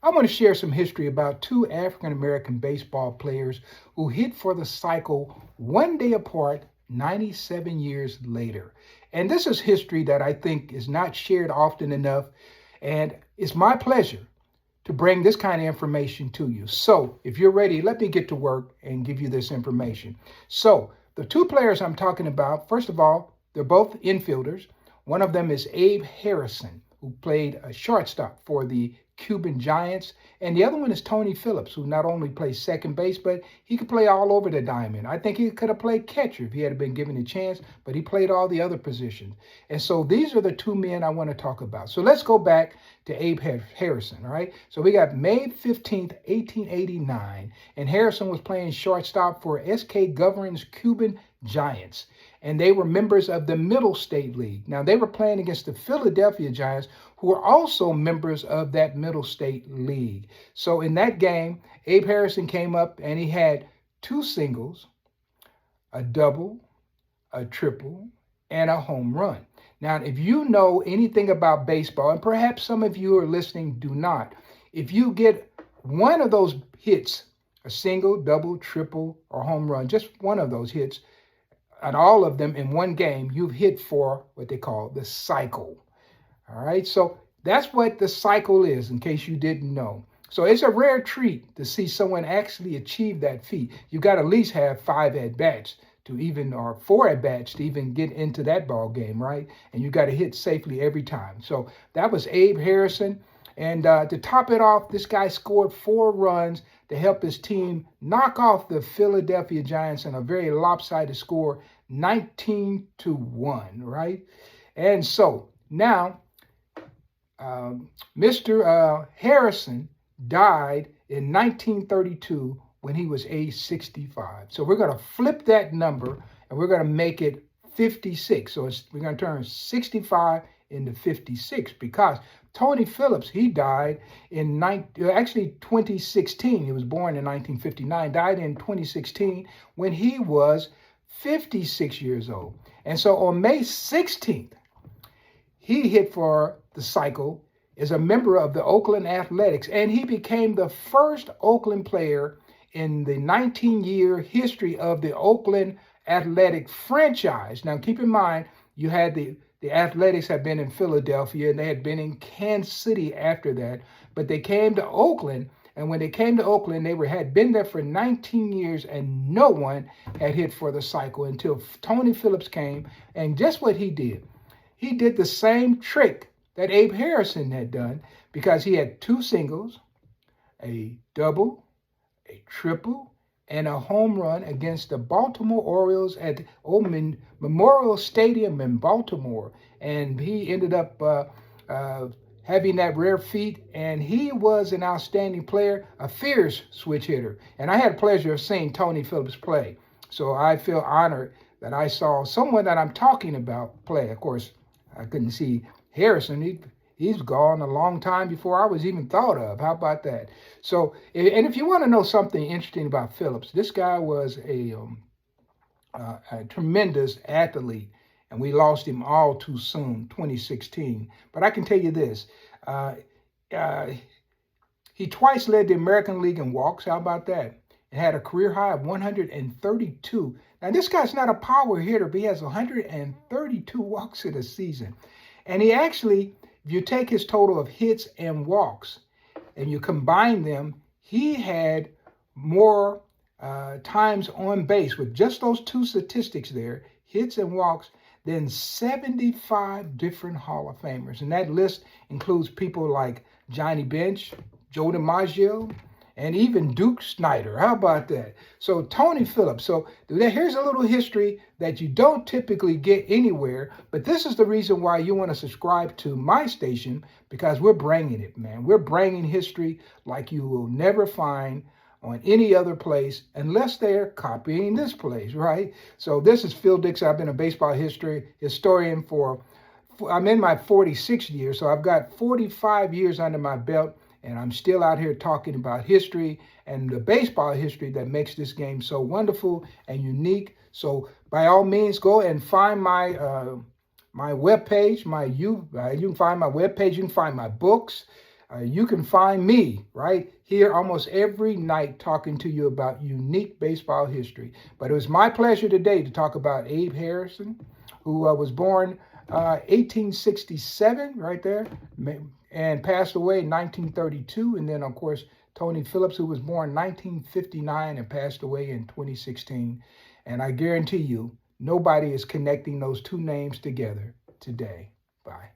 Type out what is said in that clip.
I want to share some history about two African-American baseball players who hit for the cycle one day apart 97 years later. And this is history that I think is not shared often enough. And it's my pleasure to bring this kind of information to you. So if you're ready, let me get to work and give you this information. So the two players I'm talking about, first of all, they're both infielders. One of them is Abe Harrison, who played a shortstop for the Cuban Giants. And the other one is Tony Phillips, who not only plays second base, but he could play all over the diamond. I think he could have played catcher if he had been given a chance, but he played all the other positions. And so these are the two men I want to talk about. So let's go back to Abe Harrison, all right? So we got May 15th, 1889, and Harrison was playing shortstop for S.K. Govern's Cuban Giants, and they were members of the Middle State League. Now, they were playing against the Philadelphia Giants, who were also members of that Middle State League. So in that game, Abe Harrison came up and he had two singles, a double, a triple, and a home run. Now, if you know anything about baseball, and perhaps some of you who are listening do not, if you get one of those hits, a single, double, triple, or home run, just one of those hits, and all of them in one game, you've hit for what they call the cycle. All right, so that's what the cycle is, in case you didn't know. So it's a rare treat to see someone actually achieve that feat. You got to at least have 5 at-bats to even, or 4 at-bats to even get into that ball game, right? And you got to hit safely every time. So that was Abe Harrison. And to top it off, this guy scored 4 runs to help his team knock off the Philadelphia Giants in a very lopsided score, 19-1, right? And so now, Mr. Harrison died in 1932 when he was age 65. So we're going to flip that number and we're going to make it 56. So we're going to turn 65 into 56 because Tony Phillips, he died in 2016. He was born in 1959, died in 2016 when he was 56 years old. And so on May 16th, he hit for the cycle as a member of the Oakland Athletics, and he became the first Oakland player in the 19-year history of the Oakland Athletic franchise. Now, keep in mind, you had the Athletics had been in Philadelphia, and they had been in Kansas City after that, but they came to Oakland, and when they came to Oakland, they had been there for 19 years, and no one had hit for the cycle until Tony Phillips came, and just what he did. He did the same trick that Abe Harrison had done because he had 2 singles, a double, a triple, and a home run against the Baltimore Orioles at Old Memorial Stadium in Baltimore. And he ended up having that rare feat, and he was an outstanding player, a fierce switch hitter. And I had the pleasure of seeing Tony Phillips play. So I feel honored that I saw someone that I'm talking about play. Of course, I couldn't see Harrison. He's gone a long time before I was even thought of. How about that? So, and if you want to know something interesting about Phillips, this guy was a tremendous athlete, and we lost him all too soon, 2016. But I can tell you this. He twice led the American League in walks. How about that? And had a career high of 132. Now, this guy's not a power hitter, but he has 132 walks in a season. And he actually, if you take his total of hits and walks and you combine them, he had more times on base with just those 2 statistics there, hits and walks, than 75 different Hall of Famers. And that list includes people like Johnny Bench, Joe DiMaggio, and even Duke Snider. How about that? So Tony Phillips. So here's a little history that you don't typically get anywhere, but this is the reason why you want to subscribe to my station, because we're bringing it, man. We're bringing history like you will never find on any other place unless they're copying this place, right? So this is Phil Dix. I've been a baseball historian I'm in my 46th year, so I've got 45 years under my belt. And I'm still out here talking about history and the baseball history that makes this game so wonderful and unique. So by all means, go and find my my webpage. You can find my webpage. You can find my books. You can find me right here almost every night talking to you about unique baseball history. But it was my pleasure today to talk about Abe Harrison, who was born 1867, right there, and passed away in 1932. And then, of course, Tony Phillips, who was born 1959 and passed away in 2016. And I guarantee you, nobody is connecting those two names together today. Bye.